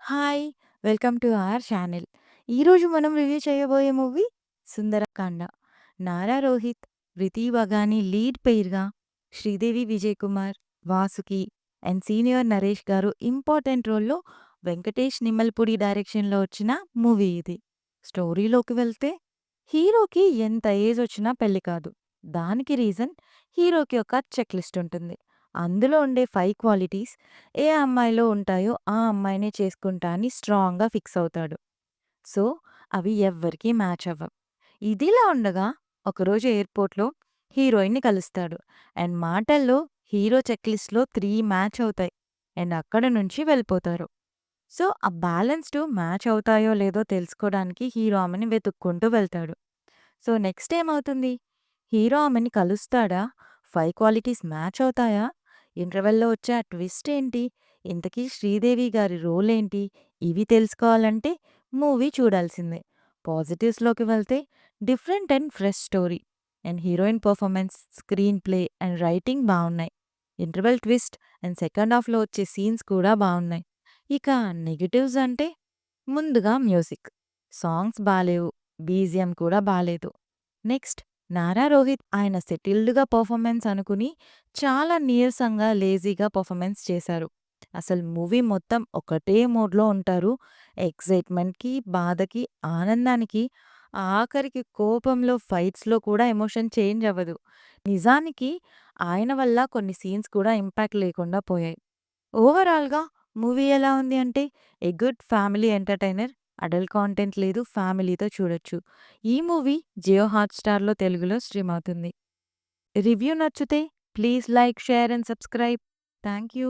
Hi! Welcome to our channel. ఈరోజు మనం review చేయబోయే మూవీ 'సుందరకాండ'. నారా రోహిత్, ప్రీతి వగాని లీడ్ పెయిర్‌గా, శ్రీదేవి విజయ్ కుమార్, వాసుకి అండ్ సీనియర్ నరేష్ గారు ఇంపార్టెంట్ రోల్‌లో వెంకటేష్ నిమ్మల్పూడి డైరెక్షన్‌లో వచ్చిన మూవీ ఇది. స్టోరీలోకి వెళ్తే హీరోకి ఎంత ఏజ్ వచ్చినా పెళ్లి కాదు. దానికి రీజన్ హీరోకి ఒక చెక్ లిస్ట్ ఉంటుంది. అందులో ఉండే 5 క్వాలిటీస్ ఏ అమ్మాయిలో ఉంటాయో ఆ అమ్మాయినే చేసుకుంటా అని స్ట్రాంగ్‌గా ఫిక్స్ అవుతాడు. సో, అవి ఎవ్వరికీ మ్యాచ్ అవ్వవు. ఇదిలా ఉండగా ఒకరోజు ఎయిర్‌పోర్ట్‌లో హీరోయిన్‌ని కలుస్తాడు. అండ్ మాటల్లో హీరో చెక్ లిస్ట్‌లో 3 మ్యాచ్ అవుతాయి. అండ్ అక్కడ నుంచి వెళ్ళిపోతారు. సో, ఆ బ్యాలెన్స్‌డ్ మ్యాచ్ అవుతాయో లేదో తెలుసుకోడానికి హీరో ఆమెని వెతుక్కుంటూ వెళ్తాడు. సో, నెక్స్ట్ ఏమవుతుంది? హీరో ఆమెని కలుస్తాడా? 5 క్వాలిటీస్ మ్యాచ్ అవుతాయా? ఇంటర్వెల్‌లో వచ్చే ఆ ట్విస్ట్ ఏంటి? ఇంతకీ శ్రీదేవి గారి రోల్ ఏంటి? ఇవి తెలుసుకోవాలంటే మూవీ చూడాల్సిందే. పాజిటివ్స్‌లోకి వెళ్తే different and fresh story. And heroine performance, screen play and writing బావున్నాయి. ఇంటర్వెల్ ట్విస్ట్ అండ్ సెకండ్ హాఫ్‌లో వచ్చే సీన్స్ కూడా బావున్నాయి. ఇక నెగెటివ్స్ అంటే ముందుగా మ్యూజిక్. సాంగ్స్ బాలేవు. బీజీఎం కూడా బాలేదు. నెక్స్ట్ 'నారా రోహిత్' ఆయన సెటిల్డ్‌గా పెర్ఫార్మెన్స్ అనుకుని చాలా నీరసంగా, లేజీగా పెర్ఫార్మెన్స్ చేశారు. అసలు మూవీ మొత్తం ఒకటే మోడ్‌లో ఉంటారు. ఎక్సైట్‌మెంట్‌కి, బాధకి, ఆనందానికి, ఆఖరికి కోపంలో, ఫైట్స్‌లో కూడా ఎమోషన్ చేంజ్ అవ్వదు. నిజానికి ఆయన వల్ల కొన్ని సీన్స్ కూడా ఇంపాక్ట్ లేకుండా పోయాయి. ఓవరాల్‌గా మూవీ ఎలా ఉంది అంటే, a good family entertainer. Adult content లేదు. ఫ్యామిలీతో చూడొచ్చు. ఈ మూవీ జియో హాట్‌స్టార్‌లో తెలుగులో స్ట్రీమ్ అవుతుంది. రివ్యూ నచ్చితే please like, share and subscribe. Thank you.